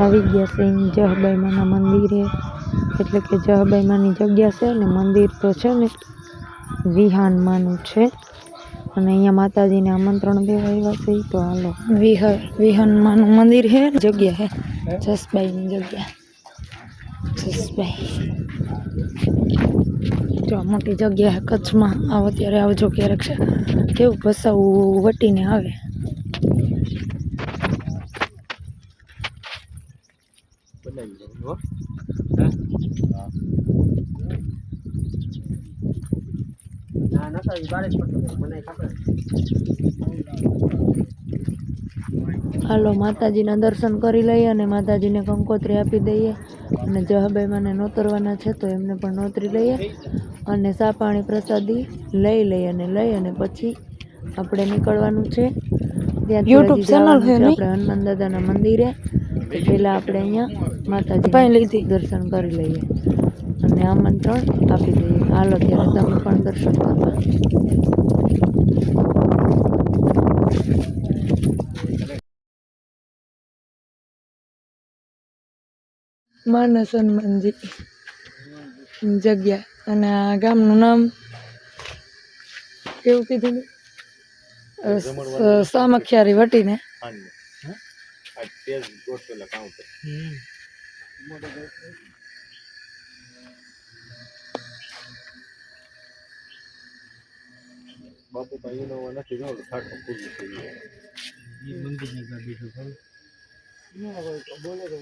આવી ગયા છે જહબાઈ માના મંદિરે, એટલે કે જહબાઈ માની જગ્યા છે ને મંદિર તો છે ને વિહાન માનું છે અને અહીંયા માતાજીને આમંત્રણ દેવા આવ્યા છે. તો હાલો વિહાન માનું મંદિર છે, જગ્યા છે જસબાઈની જગ્યા. જસબાઈ જો મોટી જગ્યા છે કચ્છમાં. આવો ત્યારે આવજો ક્યારેક. છે કેવું ભસાવું વટીને આવે. હાલો માતાજીના દર્શન કરી લઈએ અને માતાજીને કંકોત્રી આપી દઈએ અને જહબાઈ માને નોતરવાના છે તો એમને પણ નોતરી લઈએ અને સા પાણી પ્રસાદી લઈ લઈએ અને પછી આપણે નીકળવાનું છે. ત્યાં યુટ્યુબ ચેનલ છે આપણે હનુમાન દાદાના મંદિરે. પહેલાં આપણે અહીંયા માતાજી દર્શન કરી લઈએ અને આમંત્રણ આપી દઈએ. હાલો ત્યારે તમે પણ દર્શન કરવા. માનસ હનુમાનજી જગ્યા અને આ ગામનું નામ કેવું કીધું? સામખિયારી વટીને. બાપુ ભાઈ નો નથી જો ઠાઠો પૂરી થઈ ગયો. ઈ મંદિર ને ગાડી છે ના હોય તો બોલે તો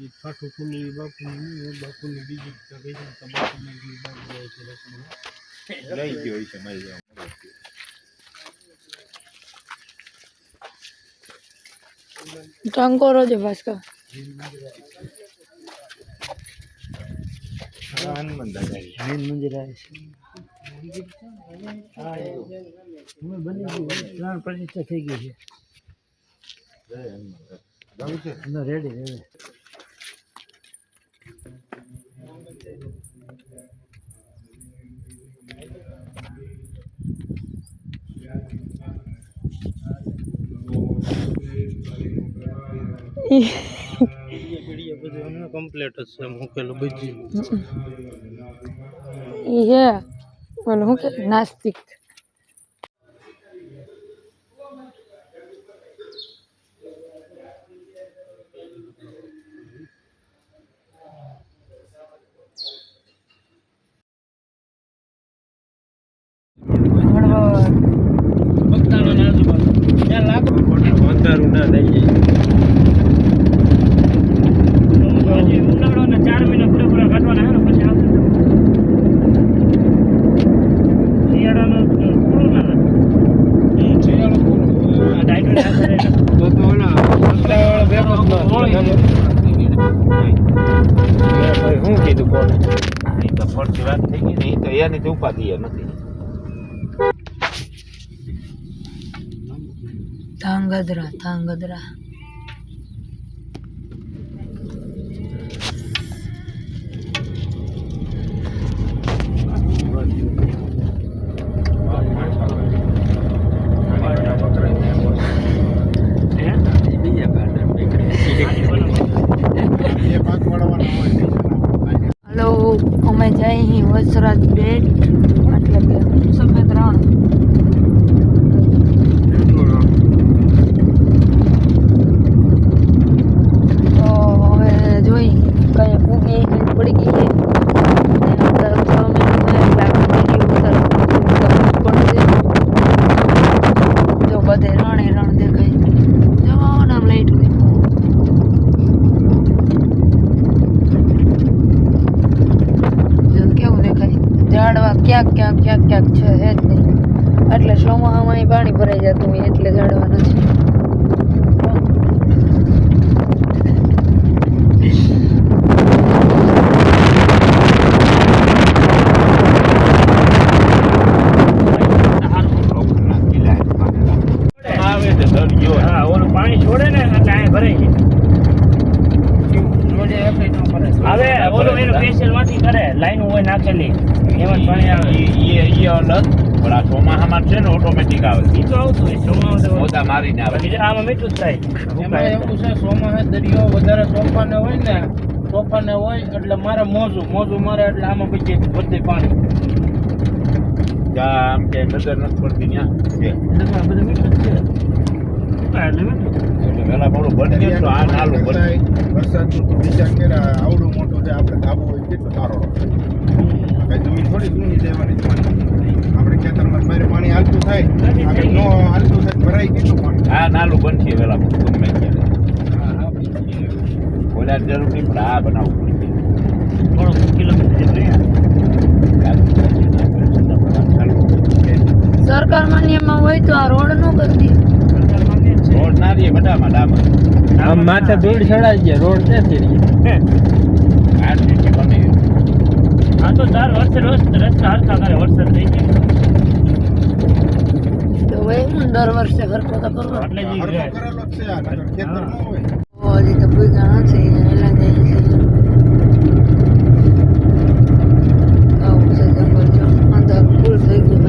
ઈ ઠાઠો પૂરી બાપુની બીજી જગ્યાએ તો બાપુને ઈ બાગ જાય છે રસમાં લઈ ગયો છે મારી જાવ. કાંકોરો છે ભાસ્કર. હનુમાન દાદા મેન મંદિર આવે છે. પ્રાણ પ્રતિષ્ઠા થઈ ગઈ છે. રેડી બધું કમ્પ્લીટ જ છે. મૂકેલું બધી હે બોલો હું કે નાસ્તિક. અંધારું ના થઈ જાય. 4 મહિના પૂરેપૂરા કાઢવાના હે ને પછી આવશે. શિયાળાનું પૂરું ના શિયાળો પૂરું તો ઓલા શું કીધું કોને? એ તો ફરતી વાત થઈ ગઈ ને. એ તો એની તો ઉપાધિ નથી. ધાંગધ્રા હલો અમે જઈ વસરાજ બેટ એટલે કે સફેદ રણ. તો હવે જોઈ કઈ પૂગી પડી ગઈ છે. જો બધે રણે રણ દેખાય. જો નામ લાઈટ કેવું દેખાય. ઝાડવા ક્યાંક છે હે જ નહીં. એટલે ચોમાસામાં પાણી ભરાઈ જતું હોય એટલે ઝાડવા નથી. પાણી છોડે ને એટલે અહીં ભરાઈ જાય. હવે ઓલું એનું સ્પેશિયલ માંથી કરે લાઈન હોય નાખેલી એમાં પાણી આવે. પણ આ ચોમાસામાં છે ને ઓટોમેટિક આવે ઈ તો આવતું હોય ચોમાસું મોજા મારીને આવે બાકી આમાં મીઠું જ થાય એમાં એવું છે ચોમાસે દરિયો વધારે તોફાને હોય ને તોફાને હોય એટલે મારે મોજું મારે એટલે આમાં પછી બધે પાણી જ્યાં આમ કે નજર નથી પડતી ત્યાં છે એટલે બધું મીઠું જ છે એટલે મીઠું એટલે વહેલા મોડું બની તો આ નાલું બની વરસાદનું તો વિચાર કર્યા આવડું મોટું છે આપણે ધાબો હોય કેટલો સારો કઈ જમીન થોડી સૂની દેવાની આપણે ખેતરમાં બહાર પાણી હાલતું થાય આગળ નો હાલતું થાય ભરાઈ કેટલું પાણી આ નાલું બનશે વહેલા મોડું ગમે ત્યારે બોલ્યા જરૂર નહીં પણ આ બનાવવું પડશે થોડો કિલોમીટર જેટલું સરકાર માન્યમાં હોય તો આ રોડ નો કરી દે રોડ ના રહીએ બધામાં ડામર આમ માથે ધૂળ ચડાઈ ગયા રોડ નથી રહી આ રીતે બની આ તો 4 વર્ષ રસ્તા હરખા કરે વરસાદ થઈ જાય તો હોય હું દર વર્ષે હરખો તો કરવો એટલે જ હરખો કરેલો જ છે આ નકર ખેતર ન હોય હજી તો ભૂગા નથી એલા જાય છે આવું છે જંગલ જો અંદર ફૂલ થઈ ગયું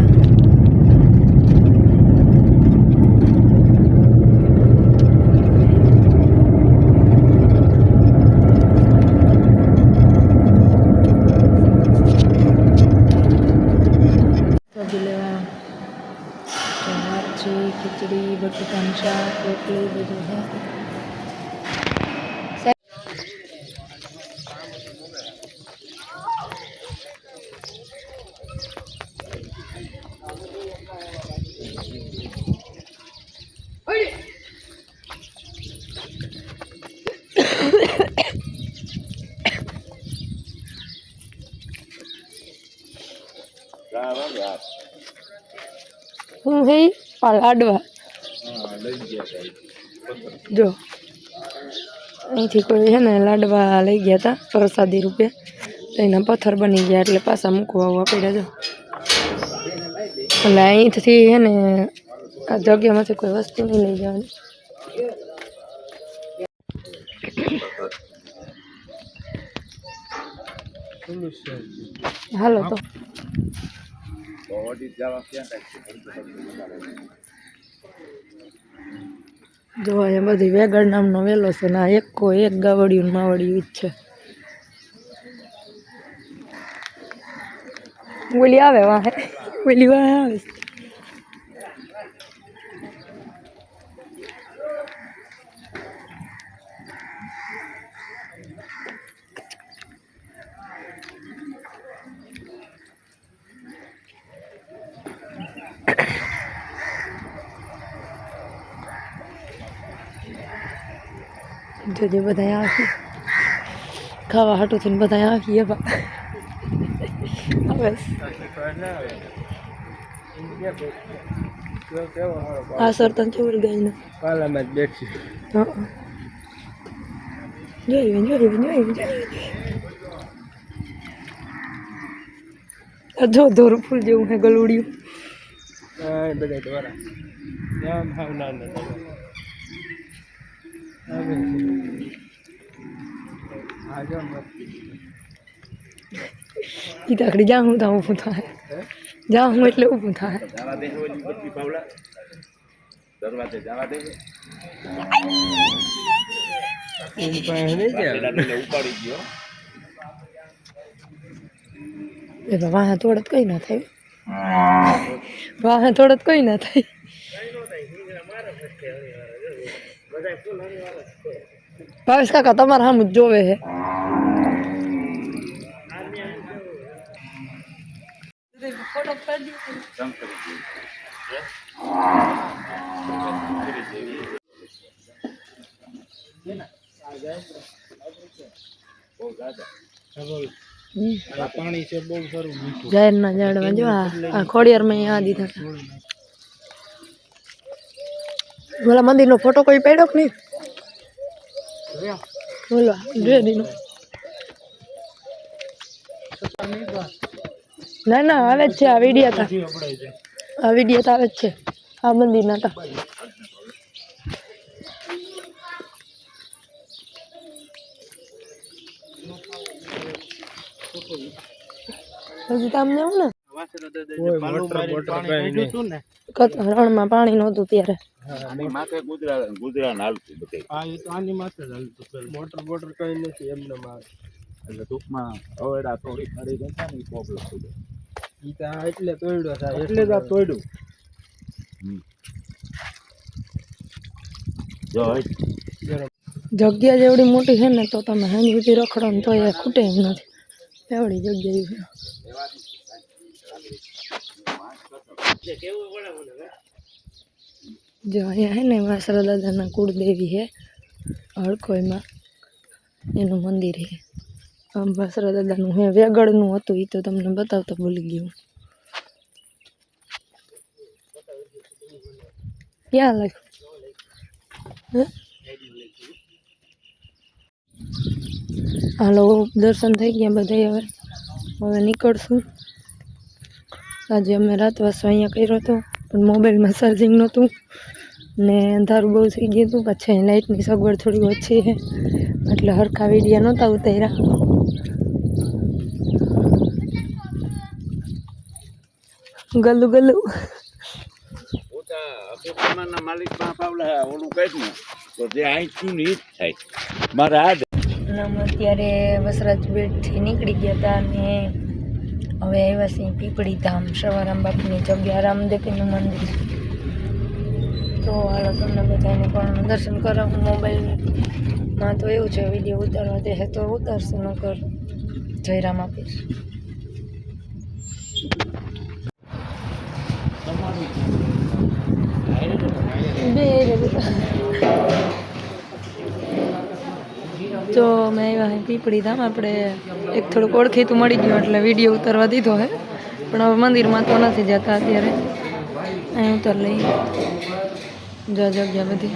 સબ્જી લેવા ચણા છે ખીચડી બટાકાનું શાક રોટલી બધું છે હું હે આ લાડવા જો અહીંથી કોઈ છે ને લાડવા લઈ ગયા હતા પ્રસાદી રૂપે તો એના પથ્થર બની ગયા એટલે પાછા મૂકવા આવવા પડ્યા જો એટલે અહીંથી છે ને આ જગ્યામાંથી કોઈ વસ્તુ નહીં લઈ જવાની હાલો તો જો અહીંયા બધી વેગડ નામનો વેલો છે ને એક ગાવડિયું માવડિયું જ છે ઓલી આવે વાહે ઓલી વાહે આવે જોજે બધા આવી ખાવા હાટું થઈને બધા આવીએ બા બસ આ સર તને ચોર ગઈ ને પાલામાં જ બેઠી હા જોઈ જો દોરું ફૂલ જેવું હે ગલુડિયું હા બધા દ્વારા આમ હાવ ના ઈ તાકડી જા હું તા ઊભું થાય જા હું એટલે ઊભું થાય જવા દે ઓલી બધી પાવડા દરવાજે જવા દે ઉપાડી ગયો એ વાહ થોડત કઈ ના થાય વાહ થોડત કઈ ના થાય ભાવેશ કાકા તમારે સામું જ જોવે હે પાણી છે બહુ સારું મીઠું જાહેરના ઝાડવા જો આ ખોડિયારમાં આ દીધા હતા ઓલા મંદિરનો ફોટો કોઈ પાડ્યો કે નહીં બોલો જોઈ દીનો ના ના આવે જ છે આ વિડીયો હતા આ વિડીયો તો આવે જ છે આ મંદિરના હતા હજી તો અમને આવું ને કોઈ મોટર બોટર કઈ નહીં. રણમાં પાણી નહોતું ત્યારે. આની માથે ગુજરાન હાલતું બધે. હા એ તો આની માથે જ હાલતું પેલું. મોટર બોટર કઈ નથી એમને માં. એટલે ટૂંકમાં અવેડા થોડી ખરી જતા ને પ્રોબ્લેમ થઈ જાય. ઈ તો આ એટલે તોડ્યો થાય એટલે જ આ તોડ્યું. જો જગ્યા જેવડી મોટી છે ને તો તમે હાંજ સુધી રખડો ને તો એ ખૂટે એમ નથી, એવડી જગ્યા છે. જો અહીંયા હે ને વાસરા દાદાના કુળદેવી છે હળખોઈમાં, એનું મંદિર છે. આમ વાસરા દાદાનું હે વેગળનું હતું, એ તો તમને બતાવતા ભૂલી ગયું. ક્યાં લખ્યું? હાલો દર્શન થઈ ગયા બધા. હવે નીકળશું. આજે અમે રાતવાસો અહીંયા કર્યો હતો, પણ મોબાઈલમાં ચાર્જિંગ નહોતું ને અંધારું બહુ થઈ ગયું હતું. પછી લાઇટની સગવડ થોડી ઓછી છે એટલે હરખા વિડીયા નહોતા ઉતાર્યા. ગલ્લુ ગલ્લુ અભિપ્રાયના માલિક માં પાવલા ઓલું કહ્યું તો જે અહીં થયું ને એ જ થાય. મારે આ અમે અત્યારે વસરાજ બેટથી નીકળી ગયા હતા અને હવે આવ્યા છીએ પીપળી ધામ, સવારામ બાપુની જગ્યા, રામદેવીનું મંદિર. તો હાલો તમને બધાને પણ દર્શન કરાવું. મોબાઈલમાં તો એવું છે વિડીયો ઉતારવા દે તો ઉતારશે, નકર જયરામ આપીશ. તો મેં આવ્યા પીપળી ધામ. આપણે એક થોડુંક ઓળખીતું મળી ગયું એટલે વિડીયો ઉતારવા દીધો હે, પણ હવે મંદિરમાં તો નથી જતા અત્યારે. અહીં ઉતાર લઈ જગ્યા બધી.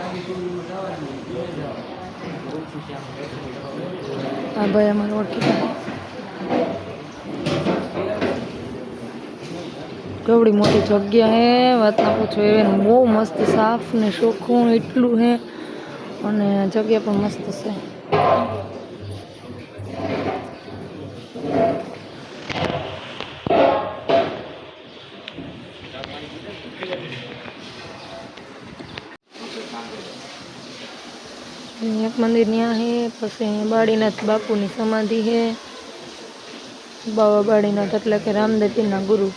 આ ભાઈ અમારે ઓળખીતા. કેવડી મોટી જગ્યા હે, વાત ના પૂછો. એનું બહુ મસ્ત સાફ ને ચોખ્ખું એટલું હે, અને જગ્યા પણ મસ્ત છે. એક મંદિર ત્યાં છે, પછી અહીંયા બાળીનાથ બાપુની સમાધિ છે. બાવા બાળીનાથ એટલે કે રામદેવીના ગુરુ.